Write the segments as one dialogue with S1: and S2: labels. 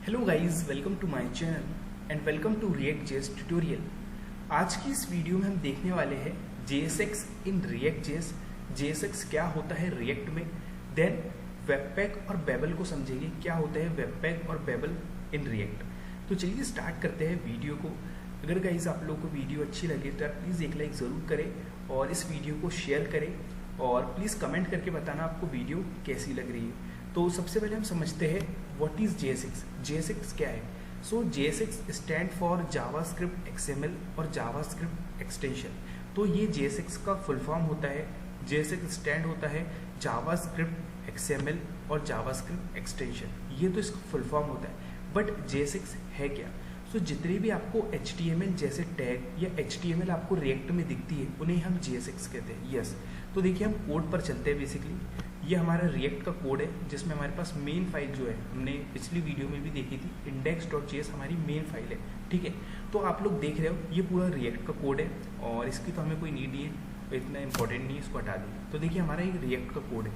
S1: Hello guys, welcome to my channel and welcome to React.js tutorial. आज की इस video में हम देखने वाले हैं JSX इन React.js। JSX क्या होता है React में, देन वेबपैक और बेबल को समझेंगे क्या होता है वेबपैक और बेबल इन React। तो चलिए स्टार्ट करते हैं वीडियो को। अगर गाइस आप लोगों को वीडियो अच्छी लगे तो आप प्लीज़ एक लाइक ज़रूर करें और इस वीडियो को शेयर करें और प्लीज़ कमेंट करके बताना आपको वीडियो कैसी लग रही है। तो सबसे पहले हम समझते हैं व्हाट इज JSX। JSX क्या है? सो JSX stand for JavaScript XML और जावास्क्रिप्ट एक्सटेंशन। तो ये JSX का फुल फॉर्म होता है। JSX स्टैंड होता है जावास्क्रिप्ट XML और जावास्क्रिप्ट एक्सटेंशन। ये तो इसका फुल फॉर्म होता है। बट JSX है क्या? सो जितने भी आपको HTML जैसे टैग या HTML आपको React में दिखती है उन्हें हम JSX कहते हैं। यस, तो देखिए हम कोड पर चलते हैं। बेसिकली ये हमारा React का कोड है जिसमें हमारे पास मेन फाइल जो है हमने पिछली वीडियो में भी देखी थी, index.js हमारी मेन फाइल है। ठीक है, तो आप लोग देख रहे हो ये पूरा React का कोड है और इसकी तो हमें कोई नीड नहीं है, इतना इंपॉर्टेंट नहीं है, इसको हटा दें। तो देखिए हमारा ये React का कोड है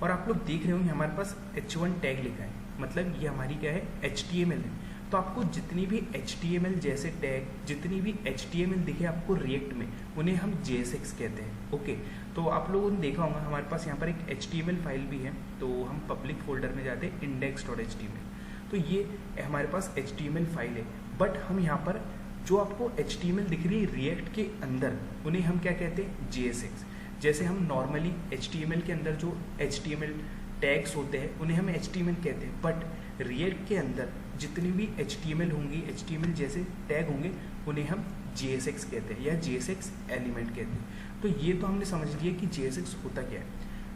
S1: और आप लोग देख रहे हो हमारे पास H1 टैग लिखा है, मतलब ये हमारी क्या है HTML है। तो आपको जितनी भी HTML जैसे टैग, जितनी भी HTML दिखे आपको React में, उन्हें हम JSX कहते हैं। ओके, तो आप लोगों ने देखा होगा हमारे पास यहाँ पर एक HTML फाइल भी है। तो हम पब्लिक फोल्डर में जाते हैं index.html। तो ये हमारे पास HTML फाइल है। बट हम यहाँ पर जो आपको HTML दिख रही है React के अंदर, उन्हें हम क्या कहते हैं JSX। जैसे हम नॉर्मली HTML के अंदर जो HTML टैग्स होते हैं उन्हें हम HTML कहते हैं, बट React के अंदर जितनी भी HTML होंगी, HTML जैसे टैग होंगे, उन्हें हम JSX कहते हैं या JSX एलिमेंट कहते हैं। तो ये तो हमने समझ लिया कि JSX होता क्या है।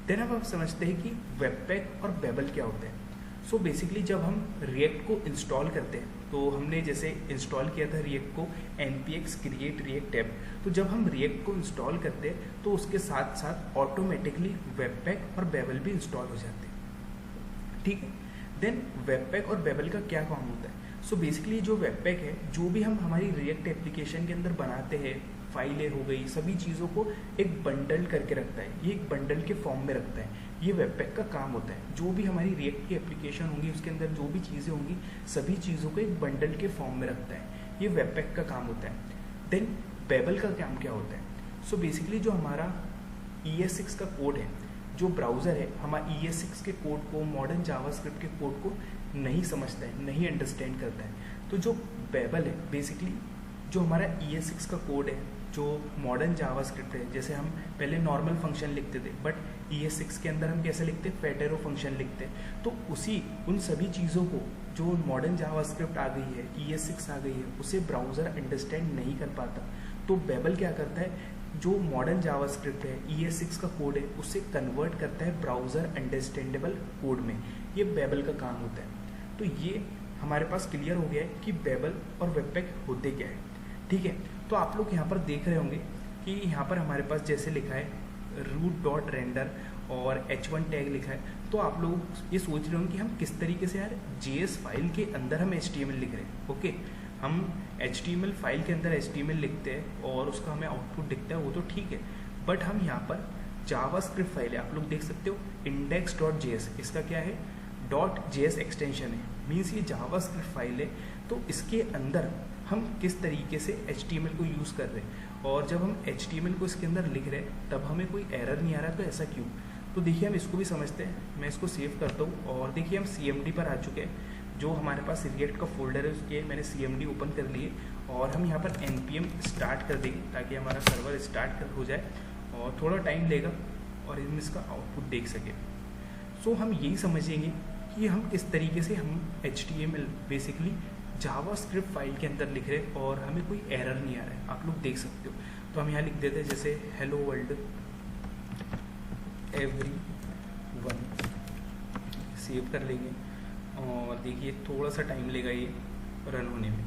S1: देन अब आप समझते हैं कि वेबपैक और बेबल क्या होता है। सो बेसिकली जब हम React को इंस्टॉल करते हैं, तो हमने जैसे इंस्टॉल किया था React को npx create react app। तो जब हम React को इंस्टॉल करते हैं तो उसके साथ साथ ऑटोमेटिकली वेबपैक और बेबल भी इंस्टॉल हो जाते हैं। ठीक है, देन वेबपैक और बेबल का क्या काम होता है? सो बेसिकली जो वेबपैक है, जो भी हम हमारी React एप्लीकेशन के अंदर बनाते हैं, फाइलें हो गई, सभी चीज़ों को एक बंडल करके रखता है। ये एक बंडल के फॉर्म में रखता है। ये वेबपैक का काम होता है। जो भी हमारी React की एप्लीकेशन होंगी उसके अंदर जो भी चीज़ें होंगी, सभी चीज़ों को एक बंडल के फॉर्म में रखता है। ये वेबपैक का काम होता है। देन बेबल का काम क्या होता है? सो बेसिकली जो हमारा ES6 का कोड है, जो ब्राउज़र है हमारा ES6 के कोड को, मॉडर्न जावास्क्रिप्ट के कोड को नहीं समझता है, नहीं अंडरस्टैंड करता है। तो जो बेबल है बेसिकली जो हमारा ES6 का कोड है, जो मॉडर्न जावास्क्रिप्ट है, जैसे हम पहले नॉर्मल फंक्शन लिखते थे, बट ES6 के अंदर हम कैसे लिखते हैं? फेटेरो फंक्शन लिखते हैं। तो उन सभी चीज़ों को जो मॉडर्न जावास्क्रिप्ट आ गई है, ES6 आ गई है, उसे ब्राउज़र अंडरस्टैंड नहीं कर पाता। तो बेबल क्या करता है? जो मॉडर्न जावास्क्रिप्ट है, ES6 का कोड है, उसे कन्वर्ट करता है ब्राउज़र अंडरस्टैंडेबल कोड में। ये बेबल का काम होता है। तो ये हमारे पास क्लियर हो गया है कि बेबल और वेबपैक होते क्या है। ठीक है, तो आप लोग यहाँ पर देख रहे होंगे कि यहाँ पर हमारे पास जैसे लिखा है root.render और H1 टैग लिखा है। तो आप लोग ये सोच रहे होंगे कि हम किस तरीके से यार JS फाइल के अंदर हम HTML लिख रहे हैं। ओके, हम HTML फाइल के अंदर HTML लिखते हैं और उसका हमें आउटपुट दिखता है, वो तो ठीक है। बट हम यहाँ पर जावास्क्रिप्ट फाइल है, आप लोग देख सकते हो index.js, इसका क्या है? .js एक्सटेंशन है, मीन्स ये जावास्क्रिप्ट फाइल है। तो इसके अंदर हम किस तरीके से HTML को यूज़ कर रहे हैं, और जब हम HTML को इसके अंदर लिख रहे हैं तब हमें कोई एरर नहीं आ रहा, तो ऐसा क्यों? तो देखिए हम इसको भी समझते हैं। मैं इसको सेव करता हूँ और देखिए हम CMD पर आ चुके हैं। जो हमारे पास React का फोल्डर है उसके मैंने CMD ओपन कर लिए और हम यहाँ पर npm स्टार्ट कर देंगे ताकि हमारा सर्वर स्टार्ट हो जाए और थोड़ा टाइम लेगा और हम इसका आउटपुट देख सकें। सो हम यही समझेंगे कि हम किस तरीके से हम HTML बेसिकली जावास्क्रिप्ट फाइल के अंदर लिख रहे हैं और हमें कोई एरर नहीं आ रहा है, आप लोग देख सकते हो। तो हम यहाँ लिख देते हैं जैसे हेलो वर्ल्ड एवरीवन, सेव कर लेंगे और देखिए थोड़ा सा टाइम लेगा ये रन होने में।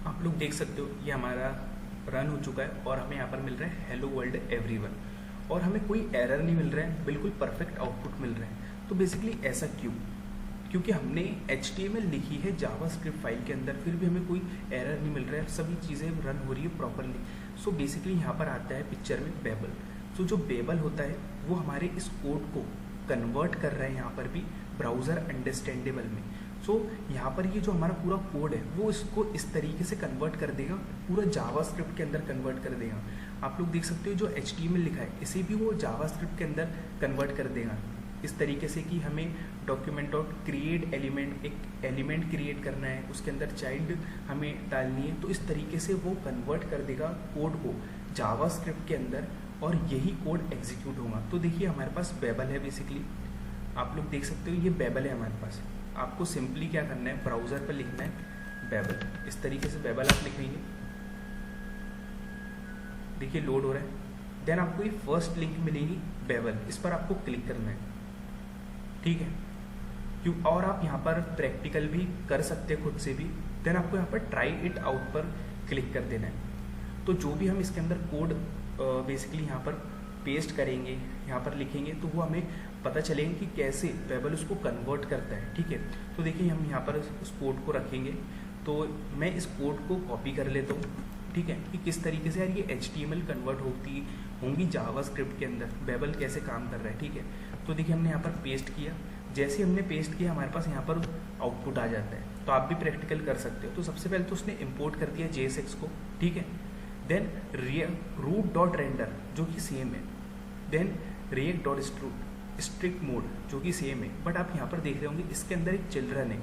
S1: आप लोग देख सकते हो ये हमारा रन हो चुका है और हमें यहाँ पर मिल रहा है हेलो वर्ल्ड एवरीवन और हमें कोई एरर नहीं मिल रहा है, बिल्कुल परफेक्ट आउटपुट मिल रहा है। तो बेसिकली ऐसा क्यों? क्योंकि हमने HTML लिखी है जावास्क्रिप्ट फाइल के अंदर, फिर भी हमें कोई एरर नहीं मिल रहा है, सभी चीज़ें रन हो रही है प्रॉपरली। सो बेसिकली यहाँ पर आता है पिक्चर में बेबल। सो जो बेबल होता है वो हमारे इस कोड को कन्वर्ट कर रहा है यहाँ पर भी ब्राउज़र अंडरस्टैंडेबल में। सो यहाँ पर ये जो हमारा पूरा कोड है वो इसको इस तरीके से कन्वर्ट कर देगा, पूरा जावास्क्रिप्ट के अंदर कन्वर्ट कर देगा। आप लोग देख सकते हो जो HTML लिखा है इसे भी वो जावास्क्रिप्ट के अंदर कन्वर्ट कर देगा इस तरीके से कि हमें डॉक्यूमेंट डॉट क्रिएट एलिमेंट, एक एलिमेंट क्रिएट करना है, उसके अंदर चाइल्ड हमें डालनी है, तो इस तरीके से वो कन्वर्ट कर देगा कोड को जावास्क्रिप्ट के अंदर और यही कोड एग्जीक्यूट होगा। तो देखिए हमारे पास बेबल है, बेसिकली आप लोग देख सकते हो ये बेबल है हमारे पास। आपको सिंपली क्या करना है, ब्राउज़र पर लिखना है बेबल, इस तरीके से बेबल आप लिखेंगे, देखिए लोड हो रहा है। देन आपको ये फर्स्ट लिंक मिलेगी बेबल, इस पर आपको क्लिक करना है, ठीक है। क्यों, और आप यहाँ पर प्रैक्टिकल भी कर सकते हैं खुद से भी। देन आपको यहाँ पर ट्राई इट आउट पर क्लिक कर देना है। तो जो भी हम इसके अंदर कोड बेसिकली यहाँ पर पेस्ट करेंगे, यहाँ पर लिखेंगे, तो वो हमें पता चलेगा कि कैसे बेबल उसको कन्वर्ट करता है, ठीक है। तो देखिए हम यहाँ पर उस कोड को रखेंगे, तो मैं इस कोड को कॉपी कर लेता हूँ, ठीक है, कि किस तरीके से यार ये HTML कन्वर्ट होंगी जावास्क्रिप्ट के अंदर, बेबल कैसे काम कर रहा है, ठीक है। तो देखिए हमने यहाँ पर पेस्ट किया, जैसे हमने पेस्ट किया हमारे पास यहाँ पर आउटपुट आ जाता है। तो आप भी प्रैक्टिकल कर सकते हो। तो सबसे पहले तो उसने इंपोर्ट कर दिया JSX को, ठीक है। देन रूट डॉट रेंडर जो कि सेम है, then React dot strict mode जो कि सेम है, बट आप यहाँ पर देख रहे होंगे इसके अंदर एक चिल्ड्रन है।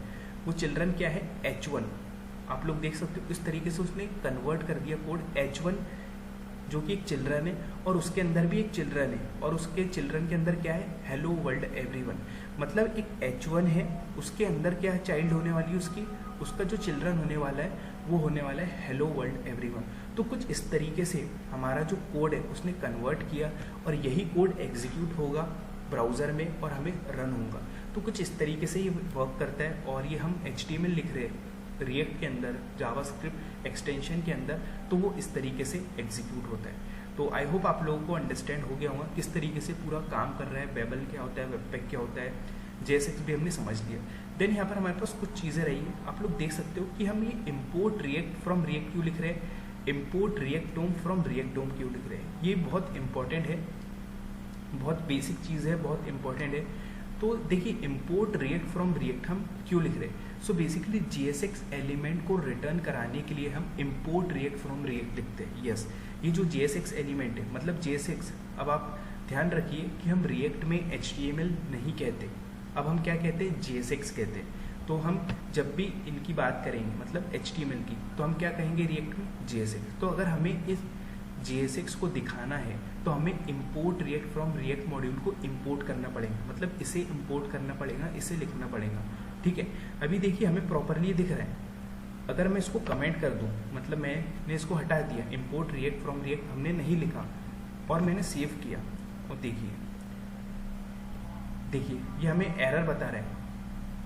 S1: वो चिल्ड्रन क्या है, H1। आप लोग देख सकते हो इस तरीके से उसने कन्वर्ट कर दिया कोड H1 जो कि एक चिल्ड्रन है, और उसके अंदर भी एक चिल्ड्रन है, और उसके चिल्ड्रन के अंदर क्या है, हेलो वर्ल्ड एवरीवन। मतलब एक H1 है, उसके अंदर क्या चाइल्ड होने वाली है उसका जो चिल्ड्रन होने वाला है वो होने वाला है हेलो वर्ल्ड एवरीवन। तो कुछ इस तरीके से हमारा जो कोड है उसने कन्वर्ट किया, और यही कोड एग्जीक्यूट होगा ब्राउज़र में और हमें रन होगा। तो कुछ इस तरीके से ये वर्क करता है। और ये हम HTML लिख रहे हैं रिएक्ट के अंदर, जावास्क्रिप्ट एक्सटेंशन के अंदर, तो वो इस तरीके से एग्जीक्यूट होता है। तो आई होप आप लोगों को अंडरस्टैंड हो गया होगा किस तरीके से पूरा काम कर रहा है, बेबल क्या होता है, वेबपैक क्या होता है, JSX भी हमने समझ लिया। देन यहाँ पर हमारे पास कुछ चीज़ें रही है, आप लोग देख सकते हो कि हम ये इम्पोर्ट रिएक्ट फ्रॉम रिएक्ट क्यों लिख रहे हैं, import React DOM from React DOM क्यों लिख रहे हैं। ये बहुत इंपॉर्टेंट है, बहुत बेसिक चीज़ है, बहुत इंपॉर्टेंट है। तो देखिए इम्पोर्ट रिएक्ट फ्रॉम रिएक्ट हम क्यों लिख रहे हैं। सो बेसिकली JSX एलिमेंट को रिटर्न कराने के लिए हम इम्पोर्ट रिएक्ट फ्रॉम रिएक्ट लिखते हैं। यस, ये जो JSX एलिमेंट है, मतलब JSX, अब आप ध्यान रखिए कि हम रिएक्ट में HTML नहीं कहते, अब हम क्या कहते हैं, JSX कहते हैं। तो हम जब भी इनकी बात करेंगे मतलब HTML की, तो हम क्या कहेंगे रिएक्ट में, JSX। तो अगर हमें इस JSX को दिखाना है तो हमें import react from react module को इम्पोर्ट करना पड़ेगा, मतलब इसे इम्पोर्ट करना पड़ेगा, इसे लिखना पड़ेगा, ठीक है। अभी देखिए हमें प्रॉपरली दिख रहा है। अगर मैं इसको कमेंट कर दूं, मतलब मैंने इसको हटा दिया, इम्पोर्ट रिएक्ट फ्रॉम रिएक्ट हमने नहीं लिखा और मैंने सेव किया, और देखिए ये हमें एरर बता रहा है,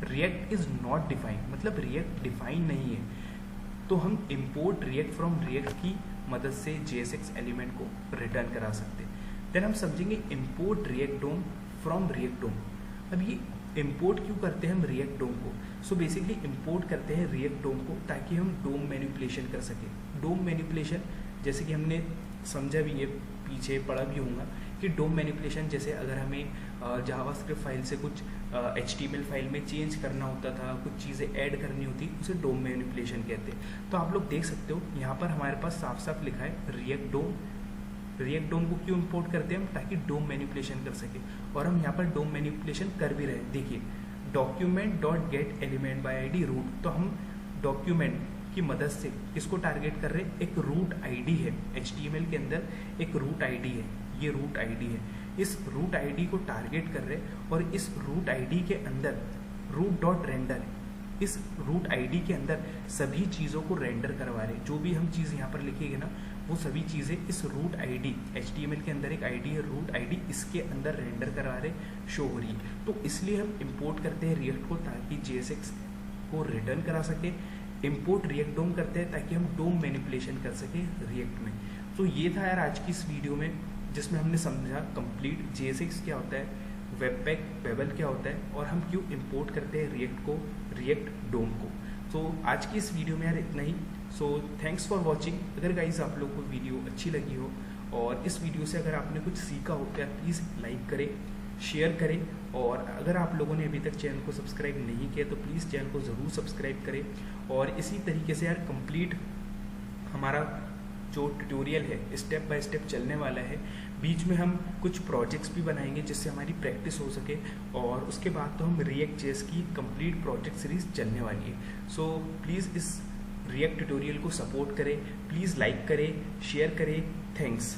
S1: रिएक्ट इज नॉट डिफाइंड, मतलब रिएक्ट डिफाइन नहीं है। तो हम इम्पोर्ट रिएक्ट फ्रॉम रिएक्ट की मदद से JSX एलिमेंट को रिटर्न करा सकते हैं। देन हम समझेंगे import React DOM from React DOM. अब ये इम्पोर्ट क्यों करते हैं हम रिएक्ट डोम को। सो बेसिकली इम्पोर्ट करते हैं रिएक्ट डोम को ताकि हम डोम मैनिपुलेशन कर सकें। डोम मैनिपुलेशन जैसे कि हमने समझा भी है, पीछे पढ़ा भी होगा कि डोम मैनिपुलेशन जैसे अगर हमें जावास्क्रिप्ट फाइल से कुछ HTML फाइल में चेंज करना होता था, कुछ चीज़ें ऐड करनी होती, उसे डोम मैनिपुलेशन कहते हैं। तो आप लोग देख सकते हो यहाँ पर हमारे पास साफ साफ लिखा है रिएक्ट डोम। रिएक्ट डोम को क्यों इंपोर्ट करते हैं हम, ताकि डोम मैनिपुलेशन कर सके, और हम यहाँ पर डोम मैनिपुलेशन कर भी रहे हैं। देखिए document dot get element by ID root, तो हम डॉक्यूमेंट की मदद से किसको टारगेट कर रहे हैं, एक रूट ID है, HTML के अंदर एक रूट ID है, ये रूट ID है, इस रूट ID को टारगेट कर रहे हैं, और इस रूट ID के अंदर रूट डॉट रेंडर है, इस रूट ID के अंदर सभी चीज़ों को रेंडर करवा रहे हैं। जो भी हम चीज़ यहाँ पर लिखेंगे ना, वो सभी चीज़ें इस रूट ID, HTML के अंदर एक ID है रूट ID, इसके अंदर रेंडर करवा रहे, शो हो रही है। तो इसलिए हम इंपोर्ट करते हैं रिएक्ट को ताकि JSX को रिटर्न करा सके, इंपोर्ट रिएक्ट डोम करते हैं ताकि हम डोम मैनिपुलेशन कर सके रिएक्ट में। तो ये था यार आज की इस वीडियो में, जिसमें हमने समझा कंप्लीट JSX क्या होता है, वेबपैक बेबल क्या होता है, और हम क्यों इंपोर्ट करते हैं रिएक्ट को, रिएक्ट डोम को। तो आज की इस वीडियो में यार इतना ही। So thanks for watching. अगर गाइज आप लोग को वीडियो अच्छी लगी हो और इस वीडियो से अगर आपने कुछ सीखा हो तो यार प्लीज़ लाइक करें, शेयर करें, और अगर आप लोगों ने अभी तक चैनल को सब्सक्राइब नहीं किया तो प्लीज़ चैनल को ज़रूर सब्सक्राइब करें। और इसी तरीके से यार कंप्लीट हमारा जो ट्यूटोरियल है स्टेप बाय स्टेप चलने वाला है। बीच में हम कुछ प्रोजेक्ट्स भी बनाएंगे जिससे हमारी प्रैक्टिस हो सके, और उसके बाद तो हम रिएक्ट जेएस की कंप्लीट प्रोजेक्ट सीरीज चलने वाली है। सो प्लीज़ इस रिएक्ट ट्यूटोरियल को सपोर्ट करें, प्लीज़ लाइक करें, शेयर करें। थैंक्स।